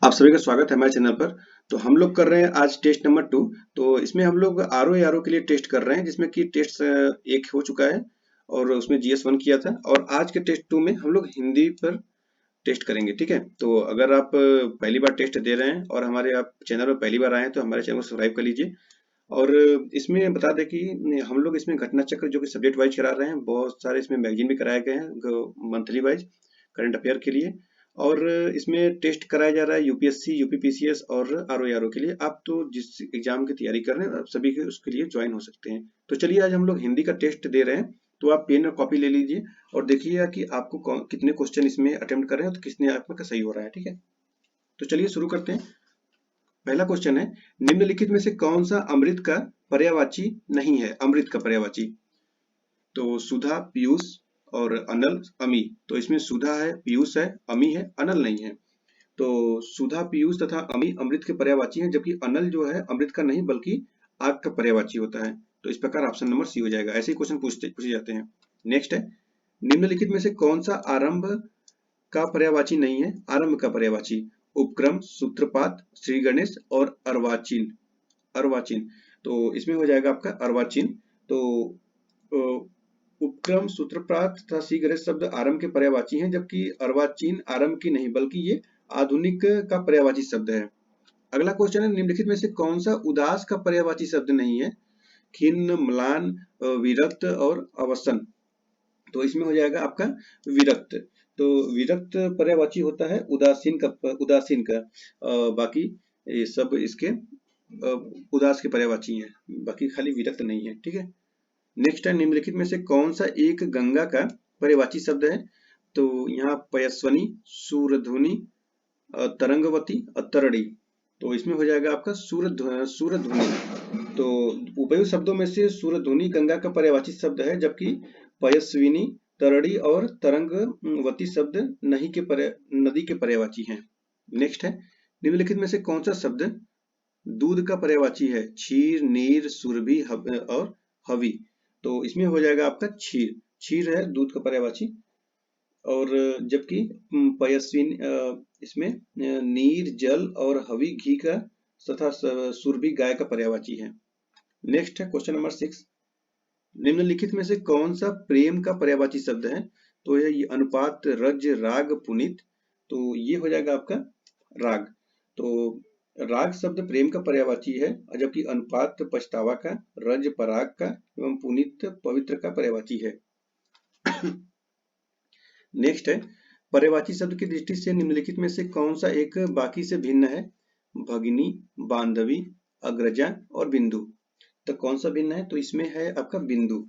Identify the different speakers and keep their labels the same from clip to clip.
Speaker 1: आप सभी का स्वागत है हमारे चैनल पर। तो हम लोग कर रहे हैं आज टेस्ट नंबर 2। तो इसमें हम लोग आर ओ के लिए टेस्ट कर रहे हैं, जिसमें कि टेस्ट एक हो चुका है और उसमें GS 1 किया था, और आज के टेस्ट 2 में हम लोग हिंदी पर टेस्ट करेंगे। ठीक है, तो अगर आप पहली बार टेस्ट दे रहे हैं और हमारे आप चैनल पर पहली बार आए हैं तो हमारे चैनल को सब्सक्राइब कर लीजिए। और इसमें बता दें कि हम लोग इसमें घटना चक्र जो कि सब्जेक्ट वाइज करा रहे हैं, बहुत सारे इसमें मैगजीन भी कराए गए हैं मंथली वाइज करंट अफेयर के लिए। और इसमें टेस्ट कराया जा रहा है यूपीएससी, यूपीपीसीएस और आरओ के लिए। आप तो जिस एग्जाम की तैयारी कर रहे हैं आप सभी के उसके लिए ज्वाइन हो सकते हैं। तो चलिए आज हम लोग हिंदी का टेस्ट दे रहे हैं। तो आप पेन और कॉपी ले लीजिए और देखिएगा कि आपको कितने क्वेश्चन इसमें अटेम्प्ट कर रहे हैं, तो कितने आपका सही हो रहा है। ठीक है, तो चलिए शुरू करते हैं। पहला क्वेश्चन है, निम्नलिखित में से कौन सा अमृत का पर्यायवाची नहीं है? अमृत का पर्यायवाची, तो सुधा, पीयूष और अनल, अमी। तो इसमें सुधा है, पीयूष है, अमी है, अनल नहीं है। तो सुधा, पीयूष तथा अमी अमृत के पर्यायवाची हैं, जबकि अनल जो है अमृत का नहीं बल्कि आग का पर्यायवाची होता है। तो इस प्रकार ऑप्शन नंबर सी हो जाएगा। ऐसे ही क्वेश्चन पूछे जाते हैं। नेक्स्ट है, निम्नलिखित में से कौन सा आरंभ का पर्यायवाची नहीं है? आरंभ का पर्यायवाची, उपक्रम, सूत्रपात, श्री गणेश और अर्वाचीन। अर्वाचीन, तो इसमें हो जाएगा आपका अर्वाचीन। तो उपक्रम, सूत्रपात तथा श्री गणेश शब्द आरंभ के पर्यायवाची हैं, जबकि अर्वाचीन आरंभ की नहीं बल्कि ये आधुनिक का पर्यायवाची शब्द है। अगला क्वेश्चन है, निम्नलिखित में से कौन सा उदास का पर्यायवाची शब्द नहीं है? खिन्न, म्लान, विरक्त और अवसन। तो इसमें हो जाएगा आपका विरक्त। तो विरक्त पर्यायवाची होता है उदासीन का, उदासीन का। बाकी ये सब इसके उदास के पर्यायवाची हैं, बाकी खाली विरक्त नहीं है। ठीक है, नेक्स्ट है, निम्नलिखित में से कौन सा एक गंगा का पर्यायवाची शब्द है? तो यहाँ पयस्वनी, सूरध्वनि, तरंगवती, तरणी। तो इसमें हो जाएगा आपका सूरध्वनि। तो उपयुक्त शब्दों में से सूरध्वनि गंगा का पर्यायवाची शब्द है, जबकि पयस्विनी, तरणी और तरंगवती शब्द नदी के पर्यायवाची हैं। नेक्स्ट है, निम्नलिखित में से कौन सा शब्द दूध का पर्यायवाची है? क्षीर, नीर, सुरभि और हवि। तो इसमें हो जाएगा आपका क्षीर। क्षीर है दूध का पर्यायवाची, और जबकि पयस्विनी इसमें नीर जल और हवि घी का तथा सुरभि गाय का पर्यायवाची है। नेक्स्ट है क्वेश्चन नंबर 6, निम्नलिखित में से कौन सा प्रेम का पर्यायवाची शब्द है? तो ये अनुपात, रज, राग, पुनीत। तो ये हो जाएगा आपका राग। तो राग शब्द प्रेम का पर्यायवाची है, जबकि अनुपात पछतावा का, रज पराग का एवं पुनीत पवित्र का पर्यायवाची है। नेक्स्ट है, पर्यायवाची शब्द की दृष्टि से निम्नलिखित में से कौन सा एक बाकी से भिन्न है? भगिनी, बांधवी, अग्रजा और बिंदु। तो कौन सा भिन्न है? तो इसमें है आपका बिंदु।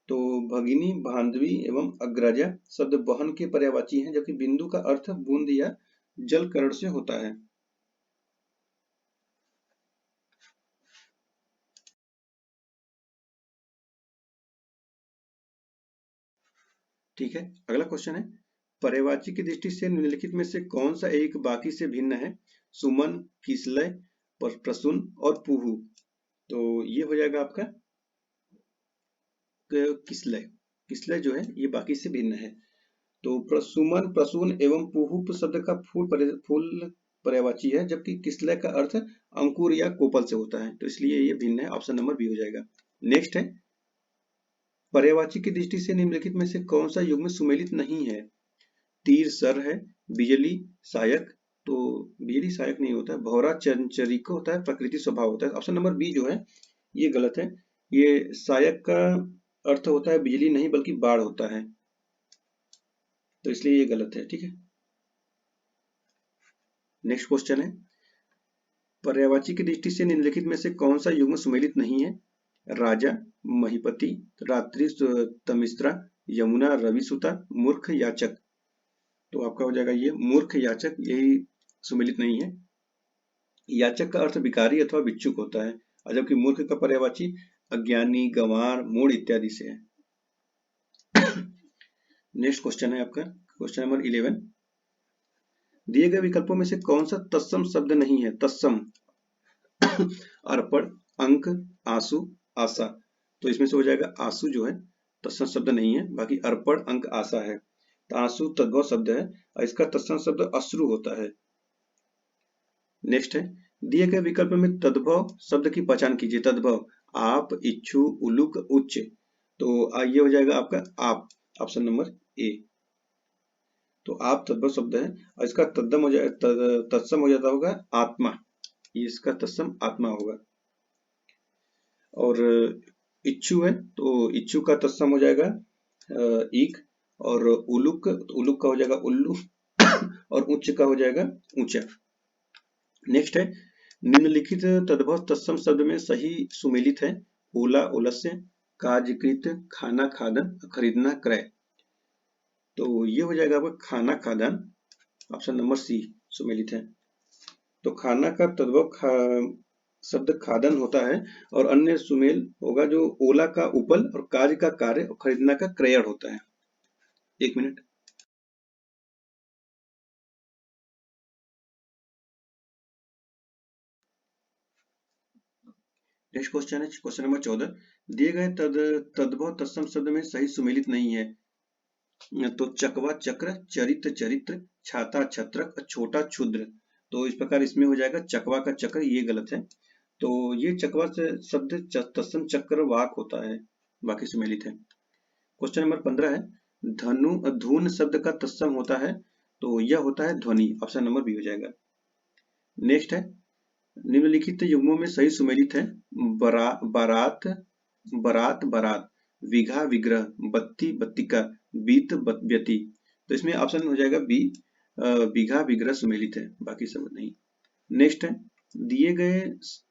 Speaker 1: तो भगिनी, बांधवी एवं अग्रजा शब्द वहन के पर्यायवाची हैं, जबकि बिंदु का अर्थ बूंद या जल करण से होता है। ठीक है, अगला क्वेश्चन है, पर्यायवाची की दृष्टि से निम्नलिखित में से कौन सा एक बाकी से भिन्न है? सुमन, किसलय, प्रसून और पुहु। तो ये हो जाएगा आपका किसलय। किसलय जो है ये बाकी से भिन्न है। तो प्रसुमन, प्रसून एवं पुहुप शब्द का फूल पर्यायवाची है, जबकि किसलय का अर्थ अंकुर या कोपल से होता है। तो इसलिए ये भिन्न है, ऑप्शन नंबर बी हो जाएगा। नेक्स्ट है, पर्यायवाची की दृष्टि से निम्नलिखित में से कौन सा युग्म सुमेलित नहीं है? तीर सर है, बिजली सहायक। तो बिजली सहायक नहीं होता है, भौरा चंचरिक होता है, प्रकृति स्वभाव होता है। ऑप्शन नंबर बी जो है ये गलत है। ये सहायक का अर्थ होता है बिजली नहीं बल्कि बाढ़ होता है, तो इसलिए ये गलत है। ठीक है, नेक्स्ट क्वेश्चन है, पर्यायवाची की दृष्टि से निम्नलिखित में से कौन सा युग्म सुमेलित नहीं है? राजा, महीपति, रात्रि तमिश्रा, यमुना, रविसुता, मूर्ख, याचक। तो आपका हो जाएगा ये मूर्ख, याचक, यही सुमेलित नहीं है। याचक का अर्थ भिखारी अथवा भिक्षुक होता है, और जबकि मूर्ख का पर्यायवाची अज्ञानी, गंवार, मूढ़ इत्यादि से है। नेक्स्ट क्वेश्चन है आपका क्वेश्चन नंबर 11, दिए गए विकल्पों में से कौन सा तत्सम शब्द नहीं है? तत्सम, अर्पण, अंक, आंसू, आशा। तो इसमें से हो जाएगा आंसू जो है तत्सम शब्द नहीं है, बाकी अर्पण, अंक, आशा है। तो आंसू तद्भव शब्द है और इसका तत्सम शब्द अश्रु होता है। नेक्स्ट है, दिए गए विकल्प में तद्भव शब्द की पहचान कीजिए। तद्भव आप, इच्छु, उलुक, उच्च। तो ये हो जाएगा आपका आप, ऑप्शन नंबर ए। तो आप तद्भव शब्द है और इसका तद्दम हो जाए तत्सम हो जाता होगा आत्मा, ये इसका तत्सम आत्मा होगा। और इच्छु है तो इच्छु का तत्सम हो जाएगा ईक, और उलुक तो उलुक का हो जाएगा उल्लू और उच्च का हो जाएगा ऊंचा। नेक्स्ट है, निम्नलिखित तद्भव तत्सम शब्द में सही सुमेलित है। ओला ओलस्य, कार्यकृत, खाना खादन, खरीदना क्रय। तो ये हो जाएगा आपका खाना खादन, ऑप्शन नंबर सी सुमेलित है। तो खाना का तद्भव शब्द खादन होता है और अन्य सुमेल होगा जो ओला का उपल और कार्य का कार्य और खरीदना का क्रयण होता है। एक मिनट। नेक्स्ट क्वेश्चन है क्वेश्चन नंबर 14, दिए गए तद्भव तत्सम शब्द में सही सुमेलित नहीं है। तो चकवा चक्र, चरित चरित्र, छाता छत्रक, छोटा क्षुद्र। तो इस प्रकार इसमें हो जाएगा चकवा का चक्र, ये गलत है। तो ये चकवा से शब्द तत्सम चक्र वाक होता है, बाकी सुमेलित है। क्वेश्चन नंबर 15 है, धनु धून शब्द का तत्सम होता है। तो यह होता है ध्वनि, ऑप्शन नंबर बी हो जाएगा। नेक्स्ट है, निम्नलिखित युग्मों में सही सुमेलित है। बारात बरात बारात, विघा विग्रह, बत्ती बत्तिका, बीत व्यति। तो इसमें ऑप्शन हो जाएगा बी, विघा विग्रह सुमेलित है, बाकी सब नहीं। नेक्स्ट है, दिए गए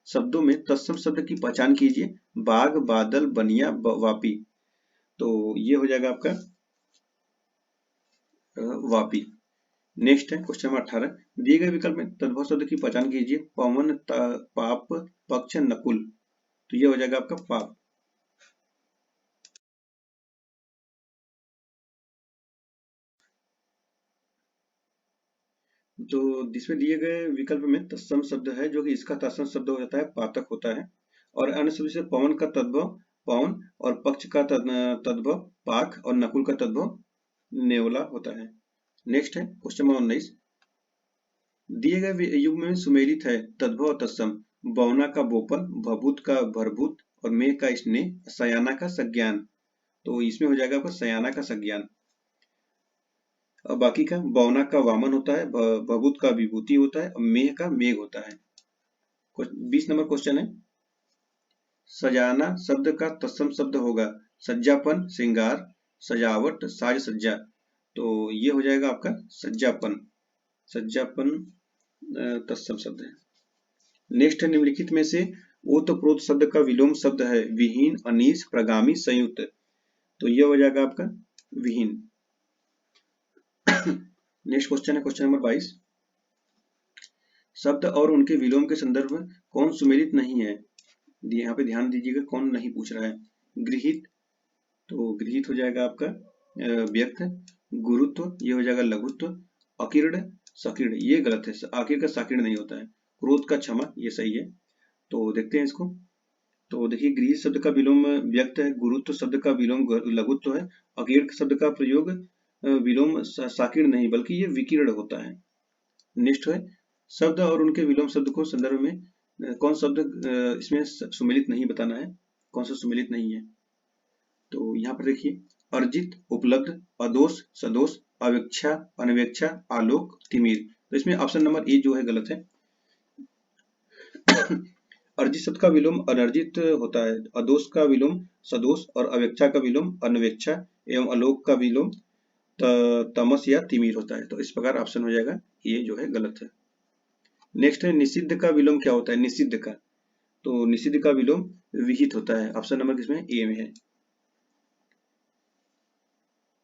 Speaker 1: शब्दों में तत्सम शब्द की पहचान कीजिए। बाग, बादल, बनिया, वापी। तो ये हो जाएगा आपका वापी। नेक्स्ट है क्वेश्चन नंबर 18, दिए गए विकल्प में तद्भव शब्द की पहचान कीजिए। पवन, पाप, पक्ष, नकुल। तो ये हो जाएगा आपका पाप। तो जिसमें दिए गए विकल्प में तत्सम शब्द है, जो कि इसका तत्सम शब्द हो जाता है पातक होता है। और अन्य शब्द से पवन का तद्भव पवन, और पक्ष का तद्भव पाक, और नकुल का तद्भव नेवला होता है। नेक्स्ट है क्वेश्चन नंबर 19, दिए गए युग में सुमेलित है तद्भव और तत्सम। बौना का बोपन, भभूत का भरभूत, और मेघ का स्नेह, सयाना का संज्ञान। तो इसमें हो जाएगा आपका सयाना का संज्ञान। और बाकी का बौना का वामन होता है, भभूत का विभूति होता है, और मेघ का मेघ होता है। 20 नंबर क्वेश्चन है, सजाना शब्द का तत्सम शब्द होगा सज्जापन, श्रृंगार, सजावट, साज सज्जा। तो ये हो जाएगा आपका सज्जापन, सज्जापन तत्सम शब्द है। नेक्स्ट है, निम्नलिखित में से ओतप्रोत शब्द का विलोम शब्द है। विहीन, अनीस, प्रगामी, संयुक्त। तो ये हो जाएगा आपका विहीन। नेक्स्ट क्वेश्चन है क्वेश्चन नंबर 22, शब्द और उनके विलोम के संदर्भ में कौन सुमेलित नहीं है। यहाँ पे ध्यान दीजिएगा कौन नहीं पूछ रहा है। गृहित, तो गृहित हो जाएगा आपका व्यक्त। गुरुत्व, ये हो जाएगा लघुत्व। अकीर्ण, सकीर्ण, ये गलत है, आखिर का साकीर्ण नहीं होता है। क्रोध का क्षमा, ये सही है। तो देखते हैं इसको। तो देखिए, गृहित शब्द का विलोम व्यक्त है, गुरुत्व शब्द का विलोम लघुत्व है, अकीर्ण शब्द का प्रयोग विलोम साकीर्ण नहीं बल्कि ये विकीर्ण होता है। नेक्स्ट है, शब्द और उनके विलोम शब्द को संदर्भ में कौन शब्द इसमें सुमेलित नहीं बताना है, कौन सा सुमेलित नहीं है। तो यहाँ पर देखिए, अर्जित, उपलब्ध, अदोष, सदोष, अवेक्षा, अनवेक्षा, आलोक, तिमिर। तो इसमें ऑप्शन नंबर ए जो है गलत है। अर्जित शब्द का विलोम अनर्जित होता है, अदोष का विलोम सदोष, और अवेक्षा का विलोम अनवेक्षा, एवं आलोक का विलोम तमस या तिमिर होता है। तो इस प्रकार ऑप्शन हो जाएगा ये जो है गलत है। नेक्स्ट है, निषिद्ध का विलोम क्या होता है। निषिद्ध का, तो निषिद्ध का विलोम विहित होता है, ऑप्शन नंबर किसमें ए में है।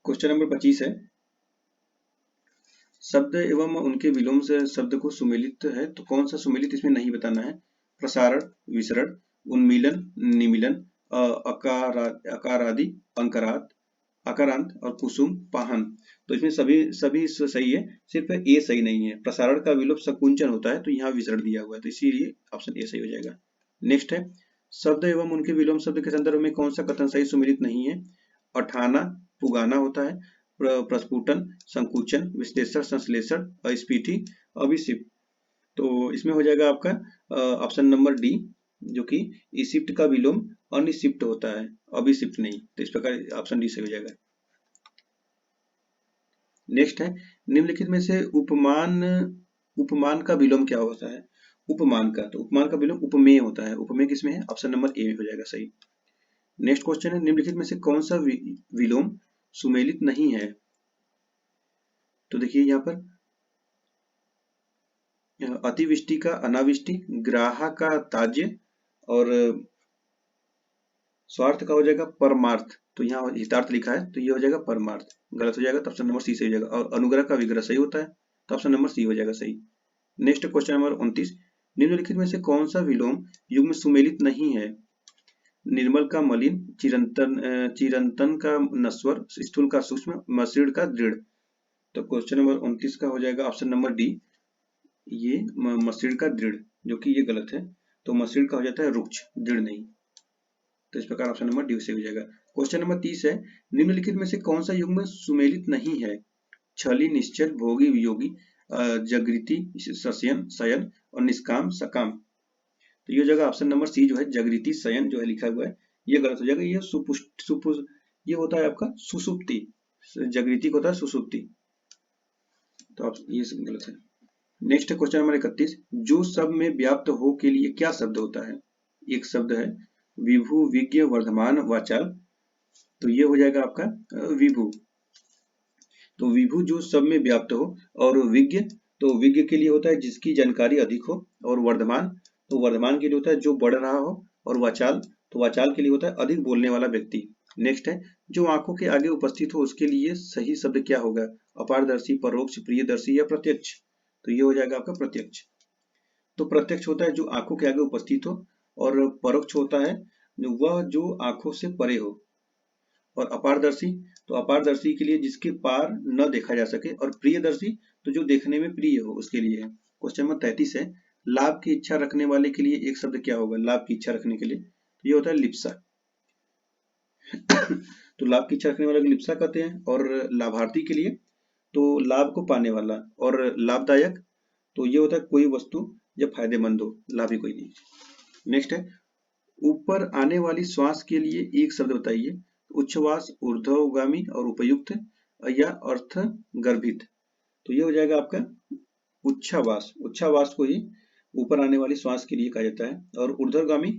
Speaker 1: क्वेश्चन नंबर 25 है, शब्द एवं उनके विलोम से शब्द को सुमेलित है, तो कौन सा सुमेलित इसमें नहीं बताना है। प्रसारण, विसरण, उन्मीलन, निमीलन, अकारादि, अंकरात, अकारांत, और कुसुम, पाहन। तो इसमें सभी सही है, सिर्फ ए सही नहीं है। प्रसारण का विलोप सकुंचन होता है, तो यहाँ विसरण दिया हुआ है, तो इसीलिए ऑप्शन ए सही हो जाएगा। नेक्स्ट है, शब्द एवं उनके विलोम शब्द के संदर्भ में कौन सा कथन सही सुमेलित नहीं है। अठाना, पुगाना होता है, प्रस्फुटन, संकुचन, विश्लेषण, संश्लेषण, अस्फीति, अभिक्षिप्त। तो इसमें हो जाएगा आपका ऑप्शन नंबर डी, जो कि इसिप्ट का विलोम अनिसिप्ट होता है, अभिसिप्ट नहीं। तो इस प्रकार ऑप्शन डी सही हो जाएगा। नेक्स्ट है, निम्नलिखित में से उपमान उपमान का विलोम क्या होता है? उपमान का, तो उपमान का विलोम उपमेय होता है। उपमेय किसमें है? ऑप्शन नंबर ए में हो जाएगा सही। नेक्स्ट क्वेश्चन है, निम्नलिखित में से कौन सा विलोम सुमेलित नहीं है? तो देखिए यहाँ पर अतिवृष्टि का अनावृष्टि, ग्राह का ताज्य, और स्वार्थ का हो जाएगा परमार्थ। तो यहाँ हितार्थ लिखा है तो ये हो जाएगा परमार्थ, गलत हो जाएगा। तो ऑप्शन नंबर सी सही हो जाएगा। और अनुग्रह का विग्रह सही होता है, तो ऑप्शन नंबर सी हो जाएगा सही। नेक्स्ट क्वेश्चन नंबर 29, निम्नलिखित में से कौन सा विलोम युग्म सुमेलित नहीं है? निर्मल का मलिन, चिरंतन का नश्वर, स्थूल का सूक्ष्म, मसृण का दृढ़। तो क्वेश्चन नंबर 29 का हो जाएगा ऑप्शन नंबर डी, ये मसृण का दृढ़, जो कि ये गलत है। तो मसृण का हो जाता है रुक्ष, दृढ़ नहीं। तो इस प्रकार ऑप्शन नंबर डी से हो जाएगा। क्वेश्चन नंबर 30 है, निम्नलिखित में से कौन सा युग्म सुमेलित नहीं है? छली, निश्चल, भोगी, वियोगी, जागृति, शयन, शयन, और निष्काम, सकाम। तो ये हो जाएगा ऑप्शन नंबर सी, जो है जागृति शयन जो है लिखा हुआ है, ये गलत हो जाएगा। ये सुपुष्ट ये होता है आपका सुसुप्ति, जागृति को होता है सुसुप्ति। तो आप ये सब गलत है। नेक्स्ट क्वेश्चन नंबर 31, जो सब में व्याप्त हो के लिए क्या शब्द होता है? एक शब्द है विभु, विज्ञ, वर्धमान, वाचाल। तो ये हो जाएगा आपका विभु। तो विभु जो सब में व्याप्त हो, और विज्ञ, तो विज्ञ के लिए होता है जिसकी जानकारी अधिक हो, और वर्धमान, तो वर्धमान के लिए होता है जो बढ़ रहा हो, और वाचाल, तो वाचाल के लिए होता है अधिक बोलने वाला व्यक्ति। नेक्स्ट है, जो आंखों के आगे उपस्थित हो उसके लिए सही शब्द क्या होगा? अपारदर्शी, परोक्ष, प्रियदर्शी, या प्रत्यक्ष। तो ये हो जाएगा आपका प्रत्यक्ष। तो प्रत्यक्ष होता है जो आंखों के आगे उपस्थित हो, और परोक्ष होता है वह जो आंखों से परे हो, और अपारदर्शी, तो अपारदर्शी के लिए जिसके पार न देखा जा सके, और प्रियदर्शी तो जो देखने में प्रिय हो उसके लिए है। क्वेश्चन नंबर 33 है, लाभ की इच्छा रखने वाले के लिए एक शब्द क्या होगा? लाभ की इच्छा रखने के लिए तो ये होता है लिप्सा। तो लाभ की इच्छा रखने वाले को लिप्सा कहते हैं। और लाभार्थी के लिए तो लाभ को पाने वाला, और लाभदायक तो ये होता है कोई वस्तु जब फायदेमंद हो, लाभी कोई नहीं। नेक्स्ट है, ऊपर आने वाली श्वास के लिए एक शब्द बताइए। उच्छ्वास, ऊर्ध्वगामी, और उपयुक्त, या अर्थ गर्भित। तो ये हो जाएगा आपका उच्छ्वास। उच्छ्वास को ही ऊपर आने वाली श्वास के लिए कहा जाता है। और ऊर्ध्वगामी,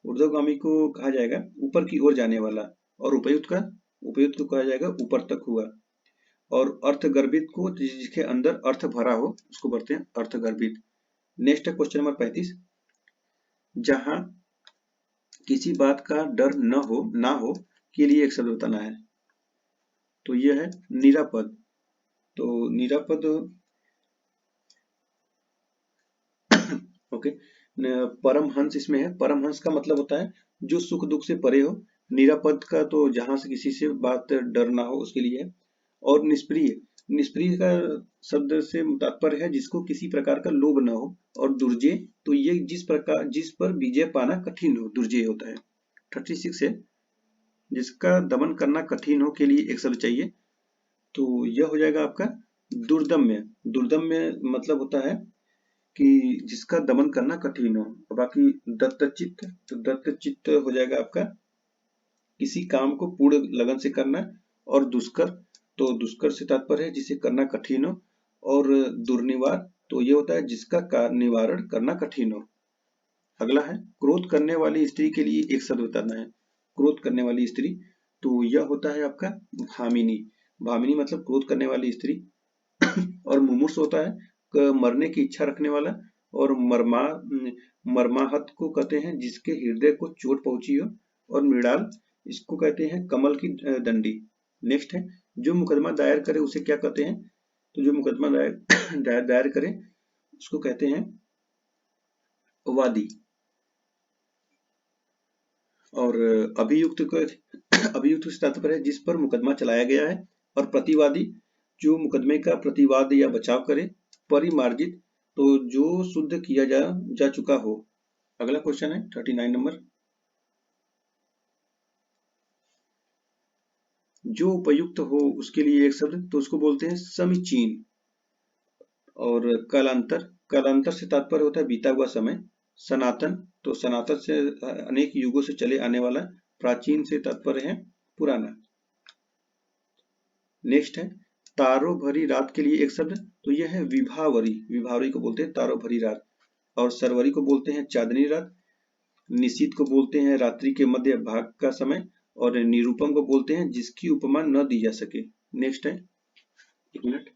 Speaker 1: ऊर्ध्वगामी को कहा जाएगा ऊपर की ओर जाने वाला। और उपयुक्त को कहा जाएगा ऊपर तक हुआ। और अर्थगर्भित को जिसके अंदर अर्थ भरा हो उसको बोलते हैं अर्थगर्भित। नेक्स्ट है क्वेश्चन नंबर 35, जहां किसी बात का डर ना हो के लिए एक शब्द बताना है। तो ये है निरापद। तो निरापद ओके, परमहंस इसमें है। परमहंस का मतलब होता है जो सुख दुख से परे हो। निरापद का तो जहां से किसी से बात डर ना हो उसके लिए है। और निष्प्रिय, निष्प्रिय का शब्द से तात्पर्य है जिसको किसी प्रकार का लोभ न हो। और दुर्जय, तो ये जिस पर विजय पाना कठिन हो, दुर्जय होता है। 36 है, जिसका दमन करना कठिन हो के लिए एक शब्द चाहिए। तो यह हो जाएगा आपका दुर्दम्य। दुर्दम्य मतलब होता है कि जिसका दमन करना कठिन हो। बाकी दत्तचित्त, तो दत्तचित्त हो जाएगा आपका किसी काम को पूर्ण लगन से करना। और दुष्कर, तो दुष्कर से तात्पर्य है जिसे करना कठिन हो। और दुर्निवार, तो ये होता है जिसका निवारण करना कठिन हो। अगला है, क्रोध करने वाली स्त्री के लिए एक शब्द बताना है। क्रोध करने वाली स्त्री, तो यह होता है आपका भामिनी। भामिनी मतलब क्रोध करने वाली स्त्री। और मुमूर्ष होता है मरने की इच्छा रखने वाला। और मर्माहत को कहते हैं जिसके हृदय को चोट पहुंची हो। और मृणाल, इसको कहते हैं कमल की डंडी। नेक्स्ट है, जो मुकदमा दायर करे उसे क्या कहते हैं? तो जो मुकदमा दायर करे उसको कहते हैं वादी। और अभियुक्त को अभियुक्त से तात्पर्य है जिस पर मुकदमा चलाया गया है। और प्रतिवादी, जो मुकदमे का प्रतिवाद या बचाव करे। परिमार्जित, तो जो शुद्ध किया जा चुका हो। अगला क्वेश्चन है 39 नंबर, जो उपयुक्त हो उसके लिए एक शब्द, तो उसको बोलते हैं समीचीन। और कालांतर, कालांतर से तात्पर्य होता है बीता हुआ समय। सनातन, तो सनातन से अनेक युगों से चले आने वाला। प्राचीन से तात्पर्य है पुराना। नेक्स्ट है तारों भरी रात के लिए एक शब्द, तो यह है विभावरी। विभावरी को बोलते हैं तारों भरी रात। और सरवरी को बोलते हैं चांदनी रात। निशीथ को बोलते हैं रात्रि के मध्य भाग का समय। और निरूपम को बोलते हैं जिसकी उपमा न दी जा सके। नेक्स्ट है, एक मिनट।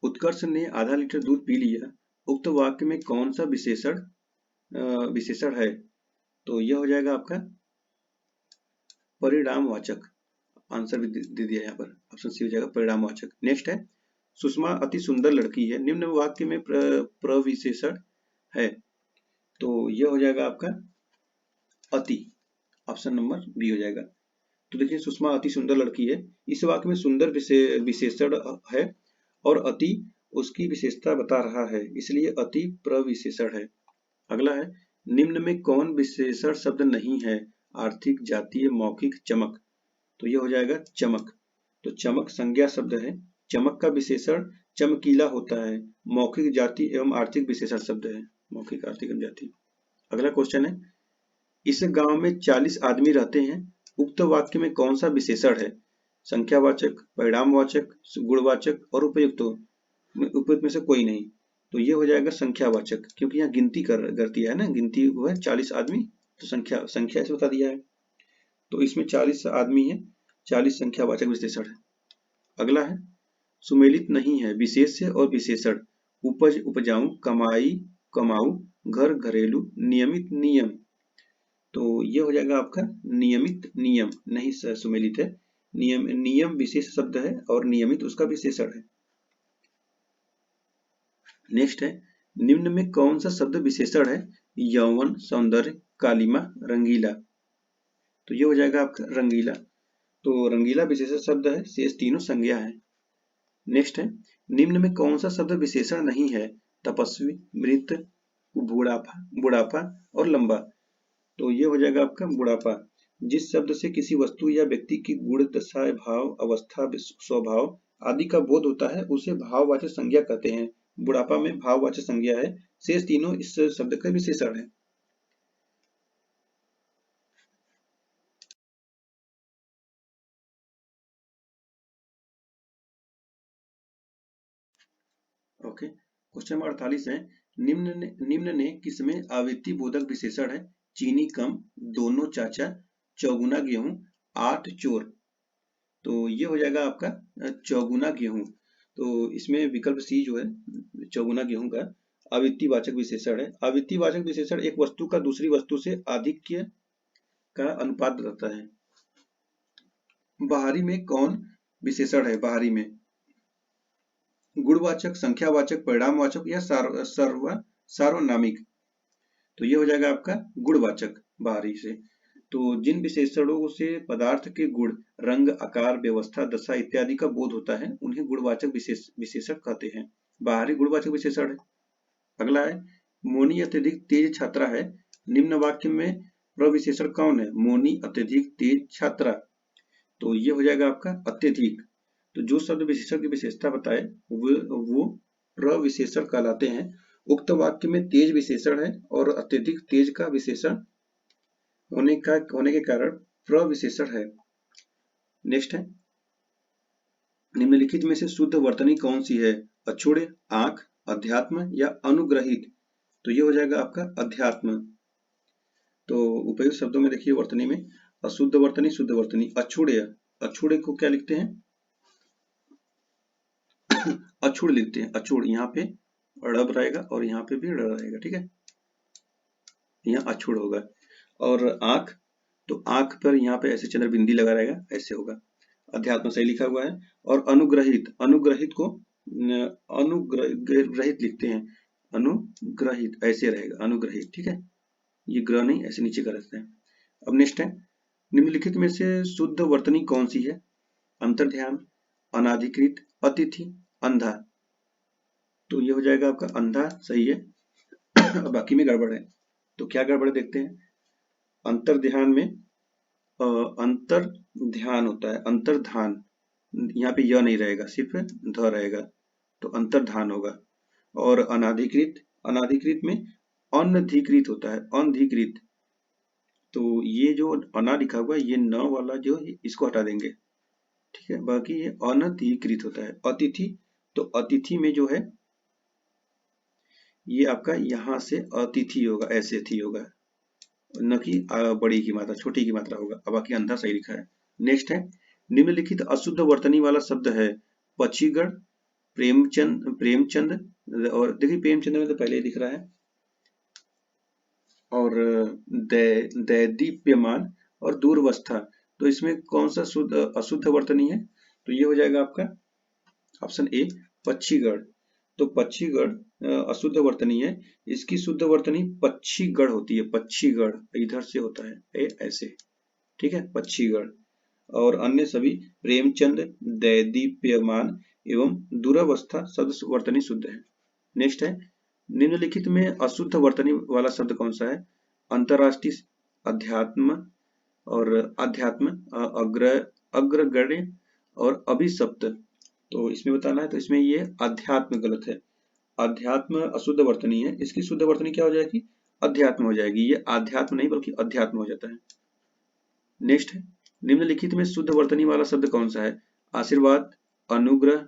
Speaker 1: उत्कर्ष ने आधा लीटर दूध पी लिया, उक्त वाक्य में कौन सा विशेषण है? तो यह हो जाएगा आपका परिणामवाचक। आंसर भी दे दिया यहाँ पर, ऑप्शन सी हो जाएगा परिणामवाचक। नेक्स्ट है सुषमा अति सुंदर लड़की है, निम्न वाक्य में प्रविशेषण है, तो यह हो जाएगा आपका अति। ऑप्शन नंबर बी हो जाएगा। तो देखिए सुषमा अति सुंदर लड़की है, इस वाक्य में सुंदर विशेषण है और अति उसकी विशेषता बता रहा है, इसलिए अति प्रविशेषण है। अगला है निम्न में कौन विशेषण शब्द नहीं है? आर्थिक, जातीय, मौखिक, चमक, तो यह हो जाएगा चमक। तो चमक संज्ञा शब्द है। चमक का विशेषण चमकीला होता है। मौखिक, जाति एवं आर्थिक विशेषण शब्द है। मौखिक, आर्थिक एवं जाति। अगला क्वेश्चन है इस गांव में 40 आदमी रहते हैं, उक्त वाक्य में कौन सा विशेषण है? संख्यावाचक, परिणामवाचक, गुणवाचक और उपयुक्त में से कोई नहीं, तो ये हो जाएगा संख्यावाचक, क्योंकि यहाँ गिनती कर दिया है ना, गिनती हुआ है 40 आदमी, तो संख्या से बता दिया है, तो इसमें 40 आदमी है, 40 संख्यावाचक विशेषण है। अगला है सुमेलित नहीं है, विशेष्य और विशेषण, उपज, उपजाऊ, कमाई, कमाऊ, घर, घरेलू, नियमित, नियम, तो ये हो जाएगा आपका नियमित, नियम नहीं सुमेलित है। नियम विशेष शब्द है और नियमित उसका विशेषण है। नेक्स्ट है निम्न में कौन सा शब्द विशेषण है? यौवन, सौंदर्य, कालिमा, रंगीला, तो ये हो जाएगा आपका रंगीला। तो रंगीला विशेषण शब्द है, शेष तीनों संज्ञा है। नेक्स्ट है निम्न में कौन सा शब्द विशेषण नहीं है? तपस्वी, मृत, बुढ़ापा और लंबा, तो ये हो जाएगा आपका बुढ़ापा। जिस शब्द से किसी वस्तु या व्यक्ति की गुण, दशा, भाव, अवस्था, स्वभाव आदि का बोध होता है उसे भाववाचक संज्ञा कहते हैं। बुढ़ापा में भाववाचक संज्ञा है, शेष तीनों इस शब्द का विशेषण है। ओके, क्वेश्चन नंबर 48 है निम्न ने किसमें आवृत्ति बोधक विशेषण है? चीनी कम, दोनों चाचा, चौगुना गेहूं, 8 चोर, तो ये हो जाएगा आपका चौगुना गेहूं। तो इसमें विकल्प सी जो है चौगुना गेहूं का आवृत्तिवाचक विशेषण है। आवृत्तिवाचक विशेषण एक वस्तु का दूसरी वस्तु से आधिक्य का अनुपात बताता है। बाहरी में कौन विशेषण है? बाहरी में गुणवाचक, संख्यावाचक, परिणामवाचक या सार्वनामिक, तो ये हो जाएगा आपका गुणवाचक बाहरी से। तो जिन विशेषणों से पदार्थ के गुण, रंग, आकार, व्यवस्था, दशा इत्यादि का बोध होता है उन्हें गुणवाचक विशेषण कहते हैं। बाहरी गुणवाचक विशेषण है। अगला है मोनी अत्यधिक तेज छात्रा है, निम्न वाक्य में प्रविशेषण कौन है? मोनी अत्यधिक तेज छात्रा, तो ये हो जाएगा आपका अत्यधिक। तो जो शब्द विशेषण की विशेषता बताए वो प्रविशेषण कहलाते हैं। उक्त वाक्य में तेज विशेषण है और अत्यधिक तेज का विशेषण होने के कारण प्रविशेषण है। नेक्स्ट है निम्नलिखित में से शुद्ध वर्तनी कौन सी है? अक्षुण्य, आंख, अध्यात्म या अनुग्रहित, तो ये हो जाएगा आपका अध्यात्म। तो उपयुक्त शब्दों में देखिए वर्तनी में अशुद्ध वर्तनी, शुद्ध वर्तनी। अक्षुण्य, अक्षुण्य को क्या लिखते हैं? अक्षुण लिखते हैं, अक्षुण, यहाँ पे ड़ब रहेगा और यहाँ पे भी ड़ रहेगा, ठीक है, यहाँ अक्षुण होगा। और आंख, तो आंख पर यहाँ पे ऐसे चंद्र बिंदी लगा रहेगा, ऐसे होगा। अध्यात्म सही लिखा हुआ है। और अनुग्रहित, अनुग्रहित को अनुग्रहित लिखते हैं, अनुग्रहित ऐसे रहेगा, अनुग्रहित, ठीक है, ये ग्रह नहीं, ऐसे नीचे कर सकते हैं। अब नेक्स्ट है निम्नलिखित में से शुद्ध वर्तनी कौन सी है? अंतर्ध्यान, अनाधिकृत, अतिथि, अंधा, तो ये हो जाएगा आपका अंधा सही है। बाकी में गड़बड़ है, तो क्या गड़बड़ देखते हैं। अंतर ध्यान में अंतर ध्यान होता है, अंतर्धान, यहाँ पे य नहीं रहेगा, सिर्फ ध रहेगा, तो अंतर्धान होगा। और अनाधिकृत, अनाधिकृत में अनधिकृत होता है, अनधिकृत, तो ये जो अना लिखा हुआ है ये न वाला जो है इसको हटा देंगे, ठीक है। बाकी ये अनधिकृत होता है। अतिथि, तो अतिथि में जो है ये आपका यहाँ से अतिथि होगा, ऐसे थी होगा, न कि बड़ी की मात्रा, छोटी की मात्रा होगा। अब बाकी अंधा सही लिखा है। नेक्स्ट है, निम्नलिखित अशुद्ध वर्तनी वाला शब्द है पक्षीगण, प्रेमचंद, प्रेमचंद, और देखिए प्रेमचंद में तो पहले ही दिख रहा है, और दैदीप्यमान और दूरवस्था, तो इसमें कौन सा शुद्ध अशुद्ध वर्तनी है? तो ये हो जाएगा आपका ऑप्शन ए, पक्षीगढ़। तो पक्षीगढ़ अशुद्ध वर्तनी है, इसकी शुद्ध वर्तनी पक्षीगढ़ होती है, पक्षीगढ़ इधर से होता है ऐसे, ठीक है, पक्षीगढ़। और अन्य सभी प्रेमचंद, दैदीप्यमान एवं दूरावस्था शब्द वर्तनी शुद्ध है। नेक्स्ट है, निम्नलिखित में अशुद्ध वर्तनी वाला शब्द कौन सा है? अंतरराष्ट्रीय, अध्यात्म, और अध्यात्म, अग्रगण्य और अभिशप्त। तो इसमें बताना है, तो इसमें ये अध्यात्म गलत है, अध्यात्म अशुद्ध वर्तनी है, इसकी शुद्ध वर्तनी क्या हो जाएगी? अध्यात्म हो जाएगी, ये आध्यात्म नहीं बल्कि अध्यात्म हो जाता है। नेक्स्ट है, निम्नलिखित में शुद्ध वर्तनी वाला शब्द कौन सा है? आशीर्वाद, अनुग्रह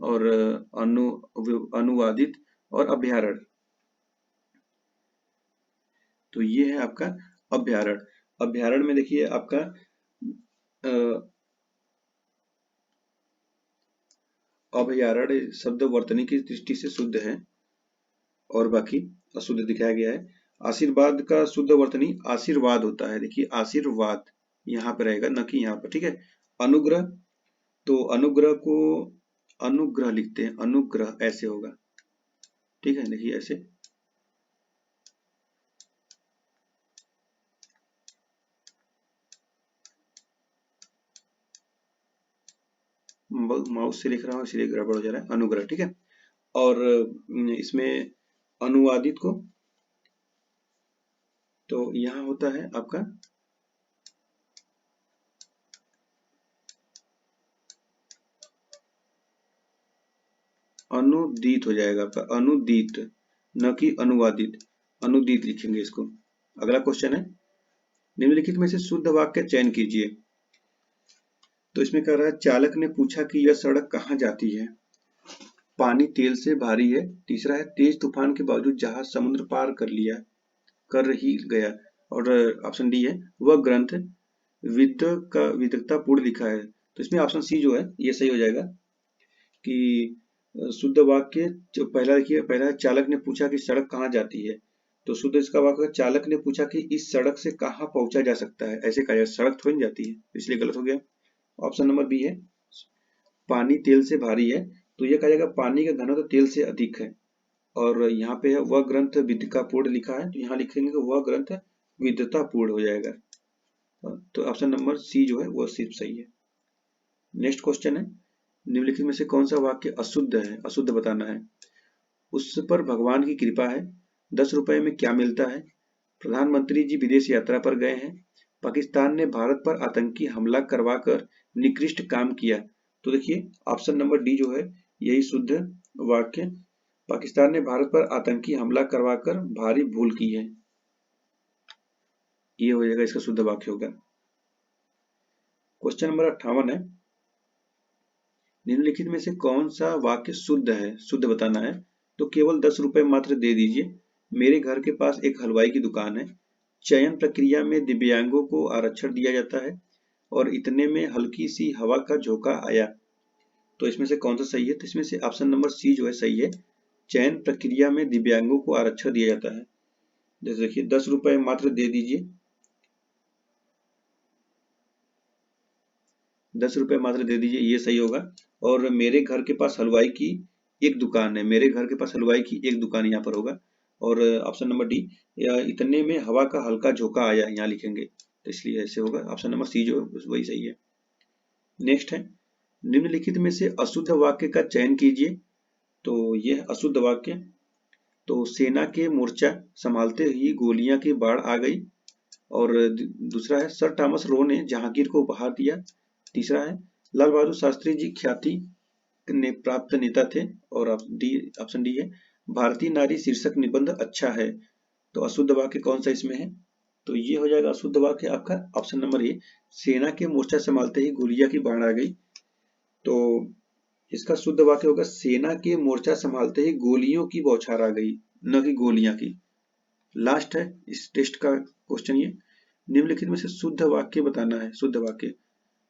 Speaker 1: और अनुवादित और अभ्यारण। तो ये है आपका अभ्यारण। अभ्यारण में देखिए आपका अभ्यारण शब्द वर्तनी की दृष्टि से शुद्ध है और बाकी अशुद्ध दिखाया गया है। आशीर्वाद का शुद्ध वर्तनी आशीर्वाद होता है, देखिए आशीर्वाद यहाँ पे रहेगा, न कि यहाँ पर, ठीक है। अनुग्रह, तो अनुग्रह को अनुग्रह लिखते हैं, अनुग्रह ऐसे होगा, ठीक है, देखिए ऐसे। माउस से लिख रहा हूँ इसलिए गड़बड़ हो जा रहा है, अनुग्रह, ठीक है। और इसमें अनुवादित को, तो यहाँ होता है आपका अनुदीत हो जाएगा आपका, अनुदीत, न कि अनुवादित, अनुदीत लिखेंगे इसको। अगला क्वेश्चन है, निम्नलिखित में से शुद्ध वाक्य चयन कीजिए। तो इसमें कह रहा है, चालक ने पूछा कि यह सड़क कहाँ जाती है? पानी तेल से भारी है। तीसरा है, तेज तूफान के बावजूद जहाज समुद्र पार कर ही गया। और ऑप्शन डी है, वह ग्रंथ विद्वता पूर्ण लिखा है। तो इसमें ऑप्शन सी जो है ये सही हो जाएगा कि शुद्ध वाक्य जो पहला देखिए, पहला है, चालक ने पूछा कि सड़क कहाँ जाती है। तो शुद्ध इसका वाक्य, चालक ने पूछा कि इस सड़क से कहाँ पहुंचा जा सकता है, ऐसे कहा जाए, सड़क थोड़ी जाती है, इसलिए गलत हो गया। ऑप्शन नंबर बी है, पानी तेल से भारी है, तो ये कहा जाएगा पानी का घनत्व तेल से अधिक है। और यहाँ पे है, वह ग्रंथ विद्वतापूर्ण लिखा है, तो यहाँ लिखेंगे कि वह ग्रंथ विद्वतापूर्ण हो जाएगा। तो ऑप्शन नंबर सी जो है वो सिर्फ सही है। नेक्स्ट क्वेश्चन है, निम्नलिखित में से कौन सा वाक्य अशुद्ध है? अशुद्ध बताना है। उस पर भगवान की कृपा है। 10 रुपए में क्या मिलता है? प्रधानमंत्री जी विदेश यात्रा पर गए हैं। पाकिस्तान ने भारत पर आतंकी हमला करवाकर निकृष्ट काम किया। तो देखिए ऑप्शन नंबर डी जो है यही शुद्ध वाक्य, पाकिस्तान ने भारत पर आतंकी हमला करवाकर भारी भूल की है, ये हो जाएगा, इसका शुद्ध वाक्य होगा। क्वेश्चन नंबर 58 है, निम्नलिखित में से कौन सा वाक्य शुद्ध है? शुद्ध बताना है। तो केवल 10 रुपए मात्र दे दीजिए, मेरे घर के पास एक हलवाई की दुकान है, चयन प्रक्रिया में दिव्यांगों को आरक्षण दिया जाता है, और इतने में हल्की सी हवा का झोंका आया। तो इसमें से कौन सा सही है? तो इसमें से ऑप्शन नंबर सी जो है सही है, चयन प्रक्रिया में दिव्यांगों को आरक्षण दिया जाता है। जैसे देखिए 10 रुपए मात्र दे दीजिए, 10 रुपए मात्र दे दीजिए, ये सही होगा। और मेरे घर के पास हलवाई की एक दुकान है, मेरे घर के पास हलवाई की एक दुकान यहाँ पर होगा। और ऑप्शन नंबर डी, इतने में हवा का हल्का झोंका आया, यहाँ लिखेंगे, तो इसलिए ऐसे होगा, ऑप्शन नंबर सी जो है वही सही है। नेक्स्ट है, निम्नलिखित में से अशुद्ध वाक्य का चयन कीजिए। तो यह अशुद्ध वाक्य, तो सेना के मोर्चा संभालते ही गोलियां की बाढ़ आ गई। और दूसरा है, सर थॉमस रो ने जहांगीर को उपहार दिया। तीसरा है, लाल बहादुर शास्त्री जी ख्याति ने प्राप्त नेता थे। और ऑप्शन डी है। भारतीय नारी शीर्षक निबंध अच्छा है। तो अशुद्ध वाक्य कौन सा इसमें है? तो ये हो जाएगा अशुद्ध वाक्य आपका ऑप्शन नंबर ए। सेना के मोर्चा संभालते ही गोलियां की बाढ़ आ गई। तो इसका शुद्ध वाक्य होगा सेना के मोर्चा संभालते ही गोलियों की बौछार आ गई, न कि गोलियां की। लास्ट है इस टेस्ट का क्वेश्चन ये। निम्नलिखित में से शुद्ध वाक्य बताना है। शुद्ध वाक्य।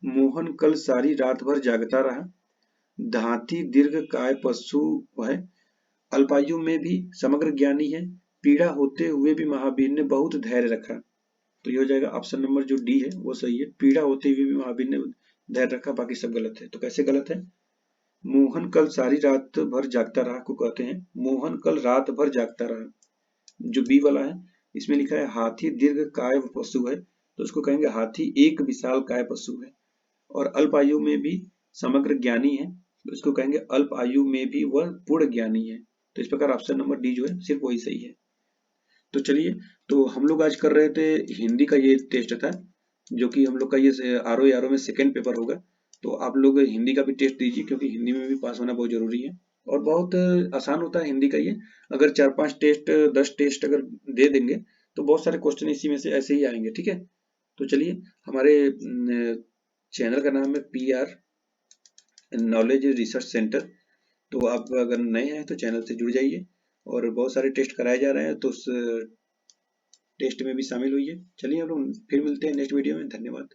Speaker 1: मोहन कल सारी रात भर जागता रहा। धांती दीर्घ काय पशु है। अल्पायु में भी समग्र ज्ञानी है। पीड़ा होते हुए भी महावीर ने बहुत धैर्य रखा। तो ये हो जाएगा ऑप्शन नंबर जो डी है वो सही है। पीड़ा होते हुए भी महावीर ने धैर्य रखा, बाकी सब गलत है। तो कैसे गलत है? मोहन कल सारी रात भर जागता रहा को कहते हैं मोहन कल रात भर जागता रहा। जो बी वाला है इसमें लिखा है हाथी दीर्घ काय पशु है, तो उसको कहेंगे हाथी एक विशाल काय पशु है। और अल्प आयु में भी समग्र ज्ञानी है, तो इसको कहेंगे अल्प आयु में भी वह पूर्ण ज्ञानी है। तो इस प्रकार ऑप्शन नंबर डी जो है सिर्फ वही सही है। तो चलिए, तो हम लोग आज कर रहे थे हिंदी का ये टेस्ट था, जो कि हम लोग का ये आरओ में सेकेंड पेपर होगा। तो आप लोग हिंदी का भी टेस्ट दीजिए, क्योंकि हिंदी में भी पास होना बहुत जरूरी है। और बहुत आसान होता है हिंदी का ये। अगर 4-5 टेस्ट 10 टेस्ट अगर दे देंगे तो बहुत सारे क्वेश्चन इसी में से ऐसे ही आएंगे। ठीक है, तो चलिए, हमारे चैनल का नाम है PR नॉलेज रिसर्च सेंटर। तो आप अगर नए हैं तो चैनल से जुड़ जाइए, और बहुत सारे टेस्ट कराए जा रहे हैं, तो उस टेस्ट में भी शामिल हुई है। चलिए हम लोग फिर मिलते हैं नेक्स्ट वीडियो में। धन्यवाद।